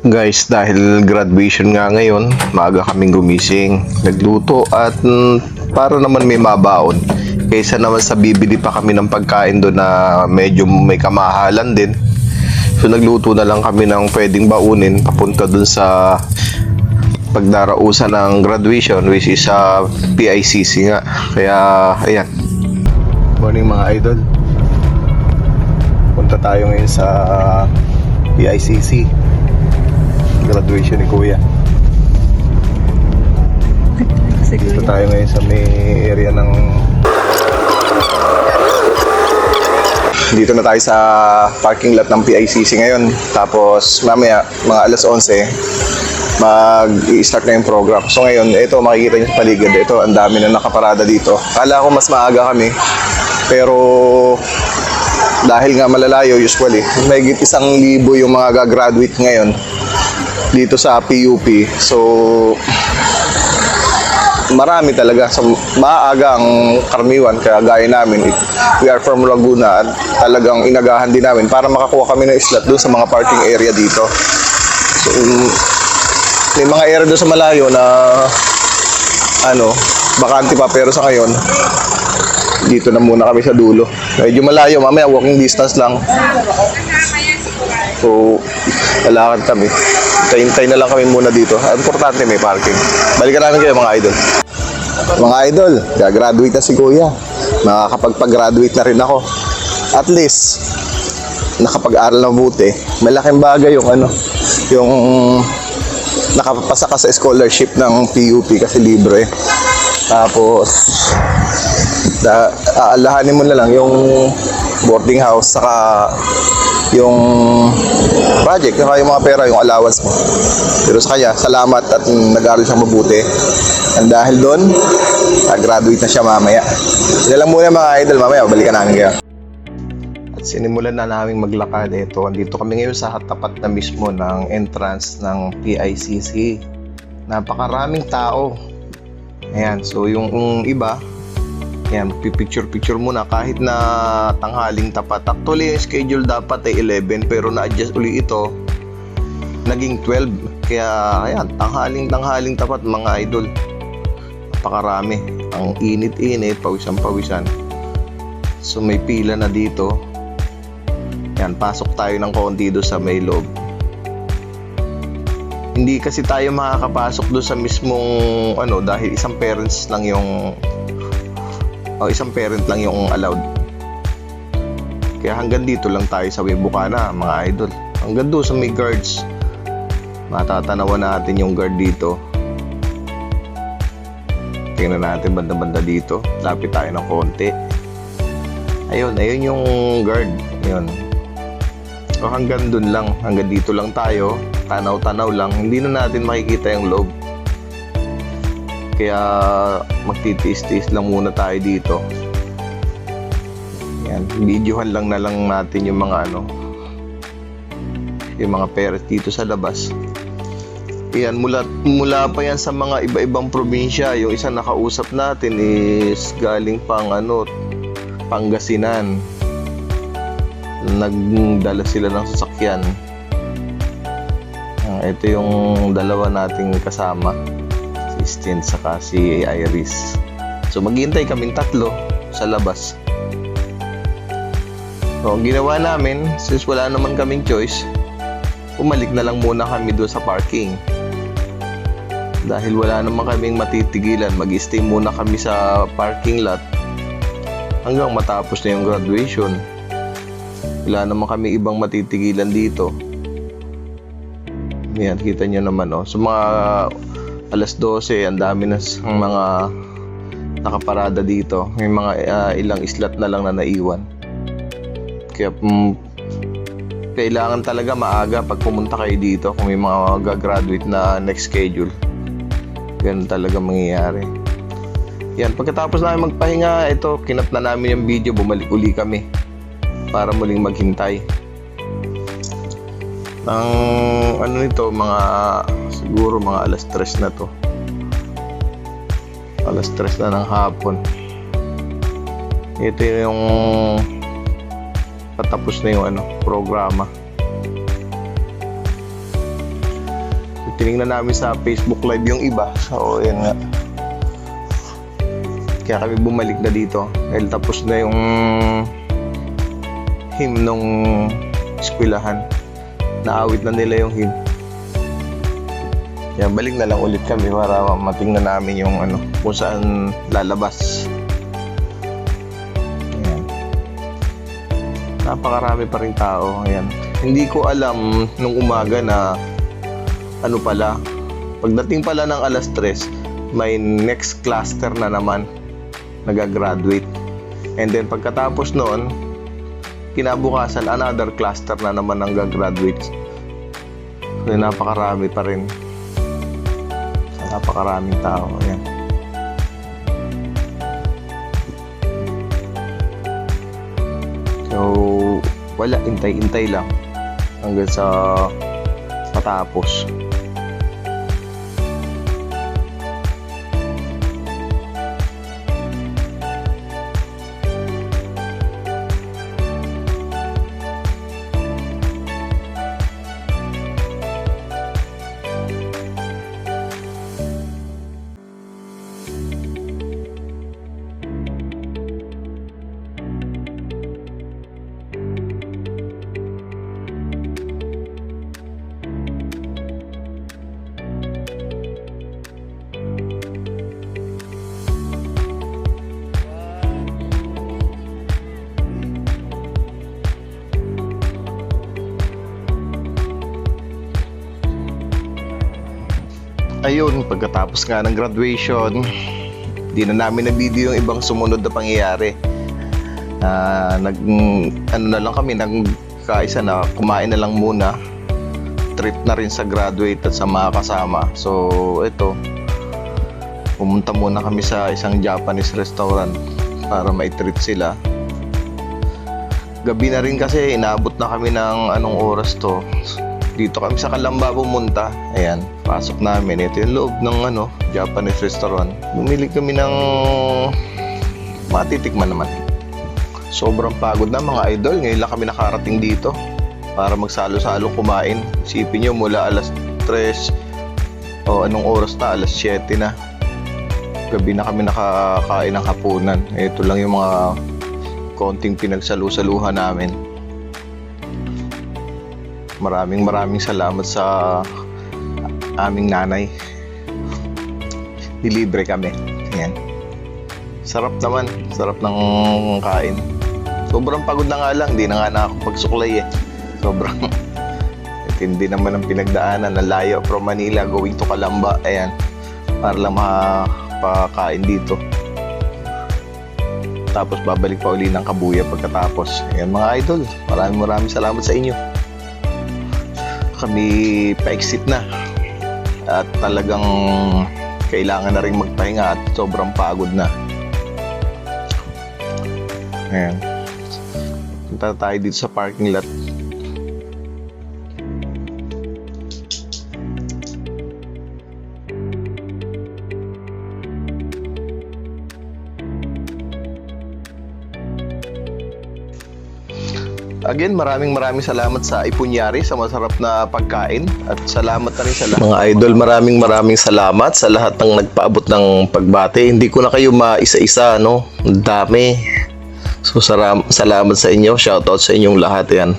Guys, dahil graduation nga ngayon, maaga kaming gumising, nagluto at para naman may mabaon. Kaysa naman sa bibili pa kami ng pagkain doon na medyo may kamahalan din. So nagluto na lang kami ng pwedeng baunin papunta doon sa pagdarausan ng graduation, which is sa PICC nga. Kaya ayan. Morning mga idol. Punta tayo ngayon sa PICC. Graduation ni Kuya. Dito tayo ngayon sa may area ng... Dito na tayo sa parking lot ng PICC ngayon. Tapos mamaya mga alas 11 mag-i-start na yung program. So ngayon, ito makikita nyo sa paligid. Ito, ang dami na nakaparada dito. Kala ko mas maaga kami. Pero dahil nga malalayo usually, mahigit 1,000 yung mga gagraduate ngayon dito sa PUP. So marami talaga. So, maaga ang karamiwan. Kaya gaya namin, we are from Laguna at talagang inagahan din namin para makakuha kami ng slot doon sa mga parking area dito. So may mga area doon sa malayo na bakante pa, pero sa ngayon dito na muna kami sa dulo. Medyo malayo, mamaya walking distance lang. So lalakad kami. Hintay na lang kami muna dito. Importante may parking. Balikan namin kayo mga idol. Mga idol, gagraduate na si Kuya. Makakapagpag-graduate na rin ako. At least nakapag-aral na mabuti. Malaking bagay yung yung nakapasa ka sa scholarship ng PUP kasi libre. Tapos aalahanin mo na lang yung boarding house saka yung project, saka yung mga pera, yung allowance mo. Pero sa kanya, salamat at nag-aaral siyang mabuti. And dahil doon, graduate na siya mamaya. Yan lang muna mga idol, mamaya balikan namin kayo. At sinimulan na namin maglakad. Ito, andito kami ngayon sa tapat na mismo ng entrance ng PICC. Napakaraming tao. Ayan, so yung iba, yan, picture muna kahit na tanghaling tapat. Actually, yung schedule dapat ay 11 pero na-adjust uli ito. Naging 12. Kaya, ayan, tanghaling tapat mga idol. Napakarami. Ang init-init, pawisan. So, may pila na dito. Yan, pasok tayo ng konti doon sa may loob. Hindi kasi tayo makakapasok doon sa mismong, dahil isang parent lang yung allowed. Kaya hanggang dito lang tayo sa Bukana mga idol. Hanggang doon sa may guards. Matatanawan natin yung guard dito. Tingnan natin banda-banda dito. Lapit tayo ng konti. Ayun yung guard. Ayun. So hanggang doon lang. Hanggang dito lang tayo. Tanaw-tanaw lang. Hindi na natin makikita yung loob. Kaya magtitiis-tiis lang muna tayo dito. Yan, videohan lang natin yung mga yung mga parents dito sa labas. Yan, mula pa yan sa mga iba-ibang probinsya. Yung isang nakausap natin is galing pang Pangasinan. Nagdala sila ng sasakyan. Ito yung dalawa nating kasama, Stin saka si Iris. So maghihintay kaming tatlo sa labas. So ang ginawa namin, since wala naman kaming choice, umalik na lang muna kami doon sa parking. Dahil wala naman kaming matitigilan, mag-stay muna kami sa parking lot hanggang matapos na yung graduation. Wala naman kami ibang matitigilan dito. Yan, kita nyo naman so mga alas 12, ang dami na mga nakaparada dito. May mga ilang slot na lang na naiwan. Kaya kailangan talaga maaga pag pumunta kayo dito kung may mga gagraduate na next schedule. Ganun talaga mangyayari. Yan, pagkatapos namin magpahinga, ito, kinap na namin yung video, bumalik uli kami para muling maghintay. Ang nito, siguro mga alas 3 na to. Alas 3 na ng hapon. Ito yung patapos na yung programa. tinignan namin sa Facebook Live yung iba. So, yan nga. Kaya kami bumalik na dito. Dahil tapos na yung hymn nung eskwelahan. Naawit na nila yung hymn. Kaya balik na lang ulit kami para matingnan namin yung kung saan lalabas. Ayan. Napakarami pa rin tao. Ayan. Hindi ko alam nung umaga na pala. Pagdating pala ng alas 3, may next cluster na naman nagagraduate. And then pagkatapos noon, kinabukasan another cluster na naman ang gagraduate. So napakarami pa rin. Napakaraming tao. Ayan. So wala, intay-intay lang hanggang sa matapos. Ayun, pagkatapos nga ng graduation, di na namin na-video yung ibang sumunod na pangyayari. Na lang kami, nagkaisa na kumain na lang muna. Trip na rin sa graduate at sa mga kasama. So, ito, pumunta muna kami sa isang Japanese restaurant para mai-treat sila. Gabi na rin kasi, inaabot na kami ng anong oras to. Dito kami sa Calamba pumunta. Ayan, pasok namin. Ito yung loob ng Japanese restaurant. Bumili kami ng matitikman naman. Sobrang pagod na mga idol. Ngayon lang kami nakarating dito para magsalo-salong kumain. Isipin nyo, mula alas 3 o anong oras na, alas 7 na. Gabi na kami nakakain ng hapunan. Ito lang yung mga konting pinagsalu-saluhan namin. Maraming salamat sa aming nanay. Nilibre kami. Ayan. Sarap naman. Sarap ng kain. Sobrang pagod na nga lang. Di na nga nakakapagsuklay eh. Sobrang hindi naman ang pinagdaanan. Nalayo from Manila going to Calamba. Ayan. Para lang makapakain dito. Tapos babalik pa uli ng Kabuya pagkatapos. Ayan mga idol. Maraming salamat sa inyo. Kami pa-exit na at talagang kailangan na rin magpahinga at sobrang pagod na. Ayan, punta tayo dito sa parking lot. Again, maraming salamat sa Ipunyari sa masarap na pagkain at salamat na rin sa lahat. Mga idol, maraming salamat sa lahat ng nagpaabot ng pagbate. Hindi ko na kayo maisa-isa, Ang dami. So salamat sa inyo. Shoutout sa inyong lahat. Yan.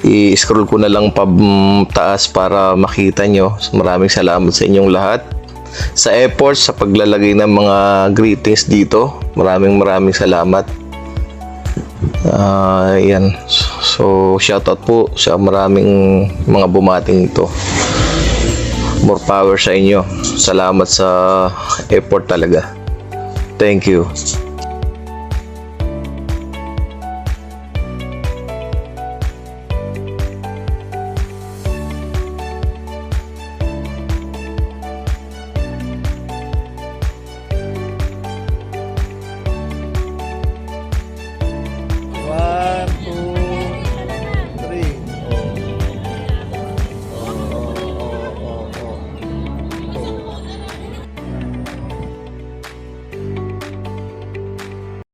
I-scroll ko na lang pataas para makita nyo. So, maraming salamat sa inyong lahat. Sa effort, sa paglalagay ng mga greetings dito. Maraming salamat. Yan. So shoutout po sa maraming mga bumating ito. More power sa inyo. Salamat sa effort talaga. Thank you.